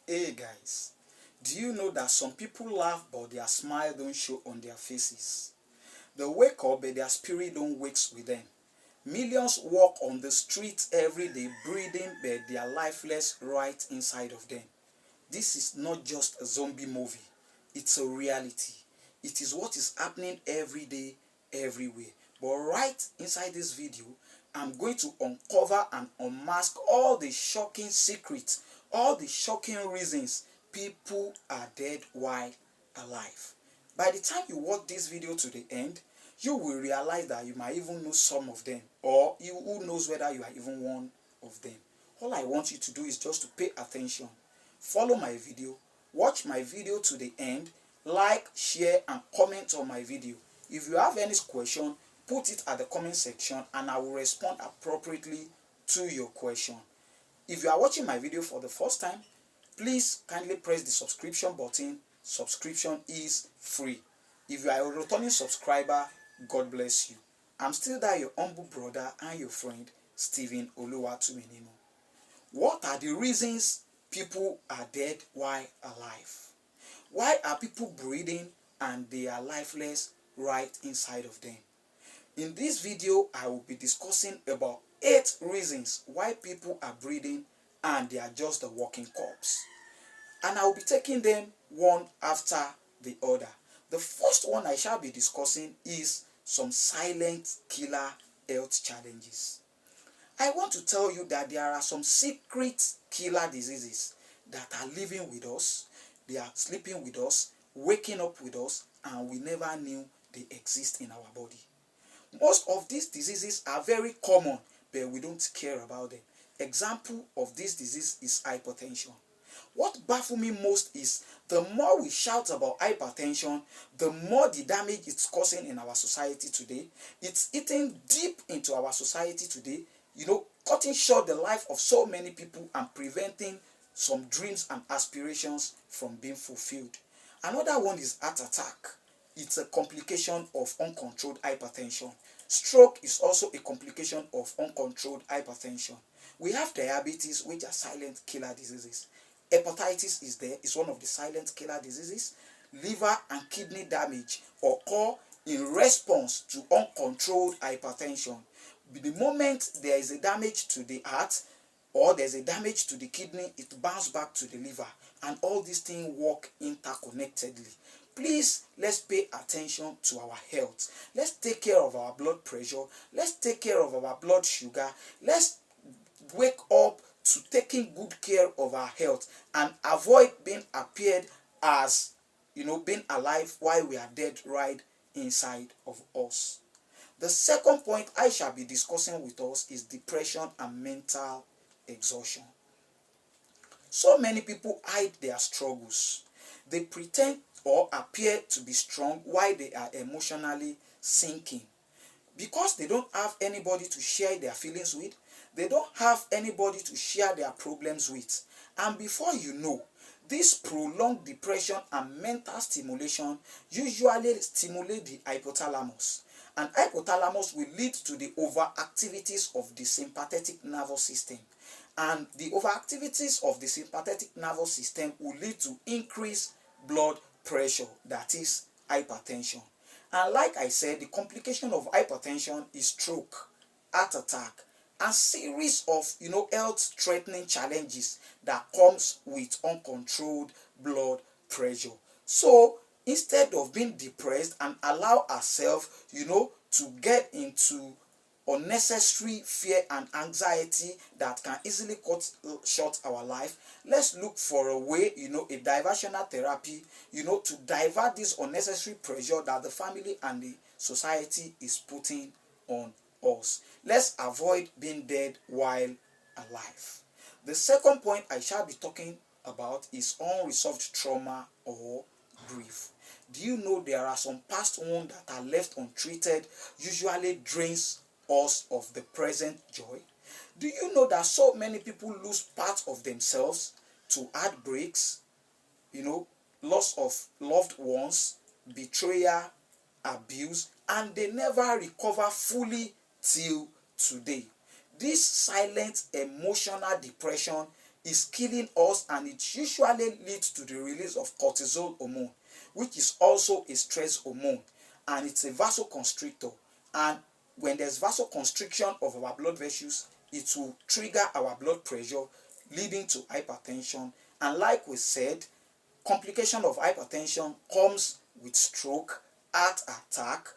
Hey guys, do you know that some people laugh but their smile don't show on their faces? They wake up but their spirit don't wakes with them. Millions walk on the streets every day breathing but they are lifeless right inside of them. This is not just a zombie movie, it's a reality. It is what is happening every day, everywhere. But right inside this video, I'm going to uncover and unmask all the shocking secrets, all the shocking reasons people are dead while alive. By the time you watch this video to the end, you will realize that you might even know some of them, or you who knows whether you are even one of them. All I want you to do is just to pay attention, follow my video, watch my video to the end, like, share and comment on my video. If you have any question, put it at the comment section and I will respond appropriately to your question. If you are watching my video for the first time, please kindly press the subscription button. Subscription is free. If you are a returning subscriber, God bless you. I'm still there, your humble brother and your friend, Stephen Oluwatuminimo. What are the reasons people are dead while alive? Why are people breathing and they are lifeless right inside of them? In this video, I will be discussing about 8 reasons why people are breathing and they are just a walking corpse. And I will be taking them one after the other. The first one I shall be discussing is some silent killer health challenges. I want to tell you that there are some secret killer diseases that are living with us, they are sleeping with us, waking up with us, and we never knew they exist in our body. Most of these diseases are very common, but we don't care about them. Example of this disease is hypertension. What baffles me most is the more we shout about hypertension, the more the damage it's causing in our society today. It's eating deep into our society today, cutting short the life of so many people and preventing some dreams and aspirations from being fulfilled. Another one is heart attack. It's a complication of uncontrolled hypertension. Stroke is also a complication of uncontrolled hypertension. We have diabetes, which are silent killer diseases. Hepatitis is there, it's one of the silent killer diseases. Liver and kidney damage occur in response to uncontrolled hypertension. The moment there is a damage to the heart or there's a damage to the kidney, it bounces back to the liver, and all these things work interconnectedly. Please, let's pay attention to our health. Let's take care of our blood pressure. Let's take care of our blood sugar. Let's wake up to taking good care of our health and avoid being appeared as, being alive while we are dead right inside of us. The second point I shall be discussing with us is depression and mental exhaustion. So many people hide their struggles. They pretend or appear to be strong while they are emotionally sinking. Because they don't have anybody to share their feelings with, they don't have anybody to share their problems with. And before you know, this prolonged depression and mental stimulation usually stimulate the hypothalamus. And hypothalamus will lead to the overactivities of the sympathetic nervous system. And the overactivities of the sympathetic nervous system will lead to increased blood pressure, that is hypertension. And like I said, the complication of hypertension is stroke, heart attack, and series of health-threatening challenges that comes with uncontrolled blood pressure. So instead of being depressed and allow ourselves, to get into unnecessary fear and anxiety that can easily cut short our life, let's look for a way, a diversional therapy, to divert this unnecessary pressure that the family and the society is putting on us. Let's avoid being dead while alive. The second point I shall be talking about is unresolved trauma or grief. Do you know there are some past wounds that are left untreated, usually drains us of the present joy? Do you know that so many people lose parts of themselves to heartbreaks, loss of loved ones, betrayal, abuse, and they never recover fully till today? This silent emotional depression is killing us, and it usually leads to the release of cortisol hormone, which is also a stress hormone, and it's a vasoconstrictor. And when there's vasoconstriction of our blood vessels, it will trigger our blood pressure, leading to hypertension. And like we said, complication of hypertension comes with stroke, heart attack,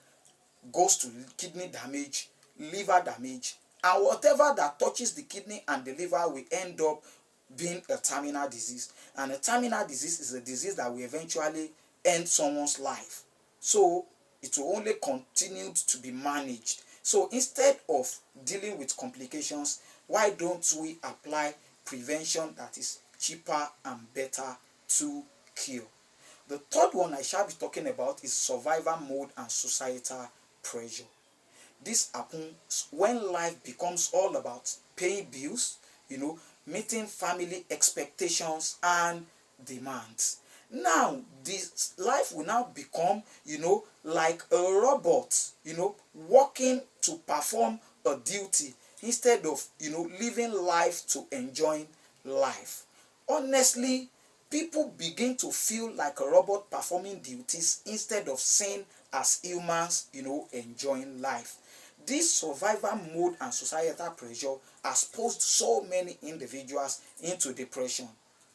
goes to kidney damage, liver damage, and whatever that touches the kidney and the liver will end up being a terminal disease. And a terminal disease is a disease that will eventually end someone's life. So it will only continue to be managed. So instead of dealing with complications, why don't we apply prevention that is cheaper and better to cure? The third one I shall be talking about is survival mode and societal pressure. This happens when life becomes all about paying bills, meeting family expectations and demands. Now, this life will now become, like a robot, working to perform a duty instead of, living life to enjoy life. Honestly, people begin to feel like a robot performing duties instead of seen as humans, enjoying life. This survival mode and societal pressure has pushed so many individuals into depression,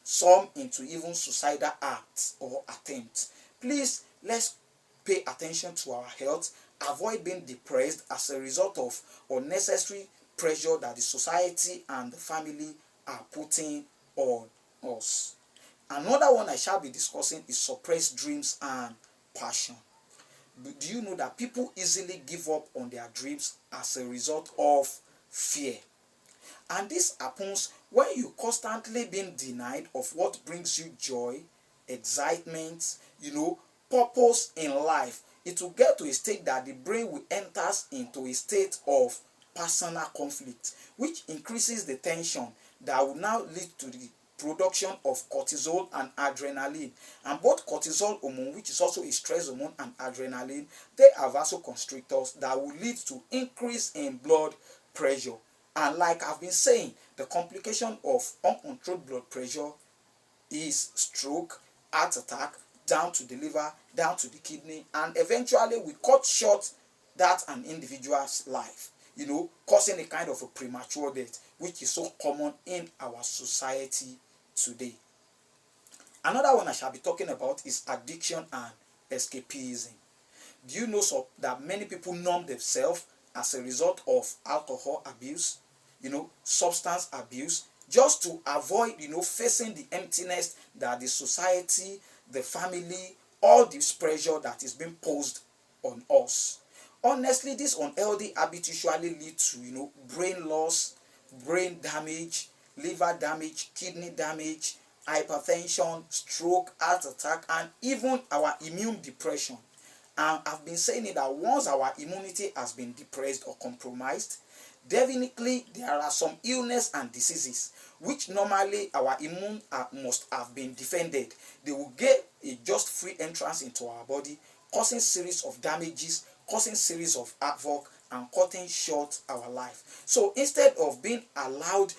some into even suicidal acts or attempts. Please, let's pay attention to our health, avoid being depressed as a result of unnecessary pressure that the society and the family are putting on us. Another one I shall be discussing is suppressed dreams and passion. Do you know that people easily give up on their dreams as a result of fear? And this happens when you constantly being denied of what brings you joy, excitement, purpose in life. It will get to a state that the brain will enter into a state of personal conflict, which increases the tension that will now lead to the production of cortisol and adrenaline. And both cortisol hormone, which is also a stress hormone, and adrenaline, they are vasoconstrictors that will lead to increase in blood pressure. And like I've been saying, the complication of uncontrolled blood pressure is stroke, heart attack, down to the liver, down to the kidney, and eventually we cut short that an individual's life, causing a kind of a premature death, which is so common in our society today. Another one I shall be talking about is addiction and escapism. Do you know that many people numb themselves as a result of alcohol abuse, substance abuse, just to avoid, facing the emptiness that the society, the family, all this pressure that is being posed on us? Honestly, this unhealthy habit usually leads to, brain loss, brain damage, liver damage, kidney damage, hypertension, stroke, heart attack, and even our immune depression. And I've been saying it that once our immunity has been depressed or compromised, definitely there are some illness and diseases which normally our immune must have been defended. They will get a just free entrance into our body, causing series of damages, causing series of havoc, and cutting short our life. So instead of being allowed,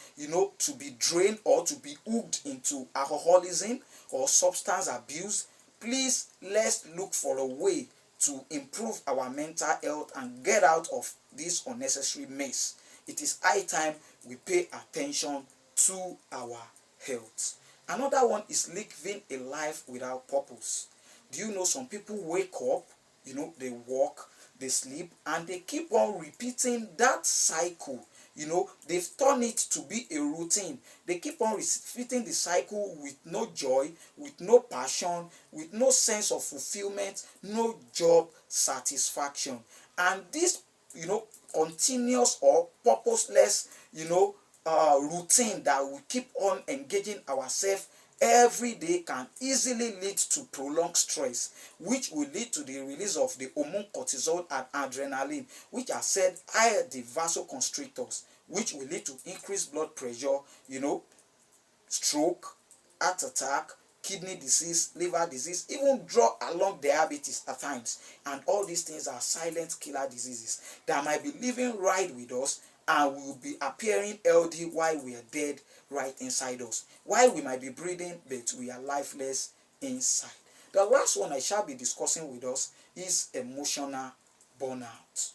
to be drained or to be hooked into alcoholism or substance abuse, please, let's look for a way to improve our mental health and get out of this unnecessary mess. It is high time we pay attention to our health. Another one is living a life without purpose. Do you know some people wake up, they walk, they sleep, and they keep on repeating that cycle. They've turned it to be a routine. They keep on repeating the cycle with no joy, with no passion, with no sense of fulfillment, no job satisfaction. And this, continuous or purposeless, routine that we keep on engaging ourselves every day can easily lead to prolonged stress, which will lead to the release of the hormone cortisol and adrenaline, which are said are the vasoconstrictors, which will lead to increased blood pressure, stroke, heart attack, kidney disease, liver disease, even draw along diabetes at times. And all these things are silent killer diseases that might be living right with us and we will be appearing healthy while we are dead right inside us. While we might be breathing, but we are lifeless inside. The last one I shall be discussing with us is emotional burnout.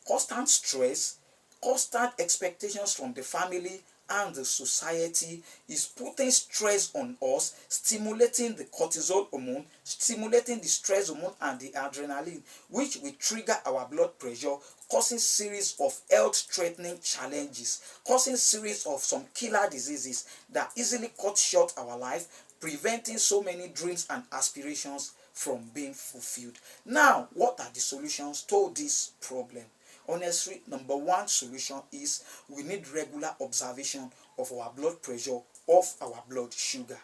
Constant stress, constant expectations from the family and the society is putting stress on us, stimulating the cortisol hormone, stimulating the stress hormone and the adrenaline, which will trigger our blood pressure, causing series of health threatening challenges, causing series of some killer diseases that easily cut short our life, preventing so many dreams and aspirations from being fulfilled. Now, what are the solutions to this problem? Honestly, number one solution is we need regular observation of our blood pressure, of our blood sugar.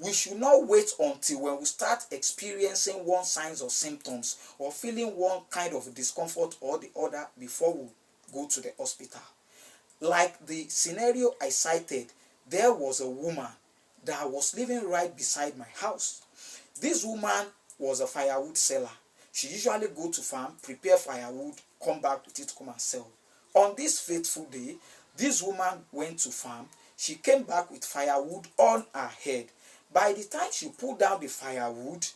We should not wait until when we start experiencing one signs or symptoms or feeling one kind of discomfort or the other before we go to the hospital. Like the scenario I cited, there was a woman that was living right beside my house. This woman was a firewood seller. She usually go to farm, prepare firewood, come back with it, come and sell. On this fateful day, this woman went to farm. She came back with firewood on her head. By the time she pulled down the firewood,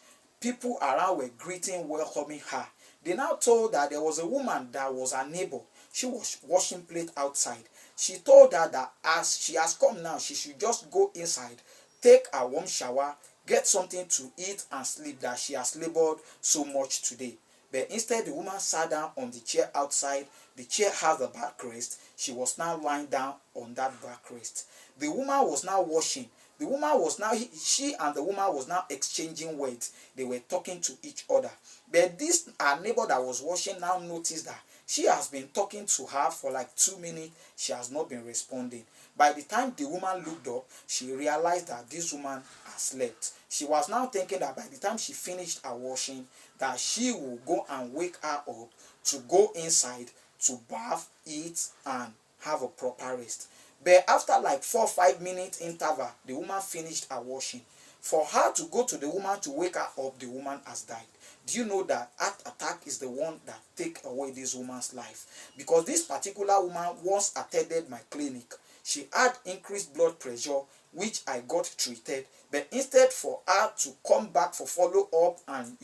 people around were greeting, welcoming her. They now told her there was a woman that was her neighbor. She was washing plate outside. She told her that as she has come now, she should just go inside, take a warm shower, get something to eat and sleep, that she has labored so much today. But instead, the woman sat down on the chair outside. The chair has a backrest. She was now lying down on that backrest. The woman was now washing. The woman was now, she and the woman was now exchanging words. They were talking to each other. But this, our neighbor that was washing, now noticed that she has been talking to her for like 2 minutes. She has not been responding. By the time the woman looked up, she realized that this woman had slept. She was now thinking that by the time she finished her washing, that she will go and wake her up to go inside to bath, eat, and have a proper rest. But after like 4 or 5 minutes interval, the woman finished her washing. For her to go to the woman to wake her up, the woman has died. Do you know that heart attack is the one that take away this woman's life? Because this particular woman once attended my clinic. She had increased blood pressure, which I got treated. But instead for her to come back for follow-up and,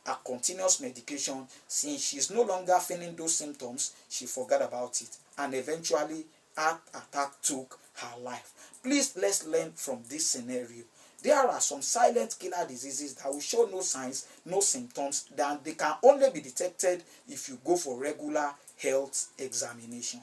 a continuous medication, since she's no longer feeling those symptoms, she forgot about it. And eventually, heart attack took her life. Please, let's learn from this scenario. There are some silent killer diseases that will show no signs, no symptoms, that they can only be detected if you go for regular health examination.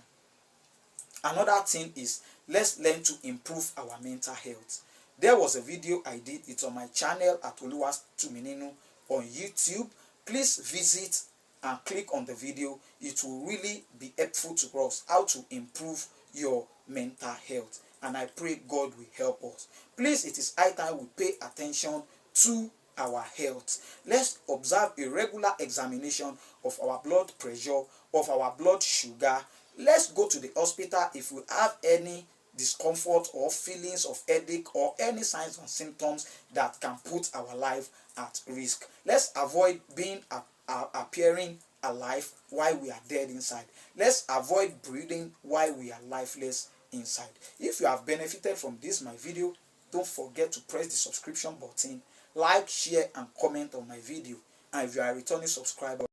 Another thing is, let's learn to improve our mental health. There was a video I did, it's on my channel at Oluwatumininu on YouTube. Please visit and click on the video. It will really be helpful to us how to improve your mental health. And I pray God will help us. Please, it is high time we pay attention to our health. Let's observe a regular examination of our blood pressure, of our blood sugar. Let's go to the hospital if we have any discomfort or feelings of headache or any signs and symptoms that can put our life at risk. Let's avoid being appearing alive while we are dead inside. Let's avoid breathing while we are lifeless inside. If you have benefited from this my video, don't forget to press the subscription button, like, share and comment on my video. And if you are a returning subscriber,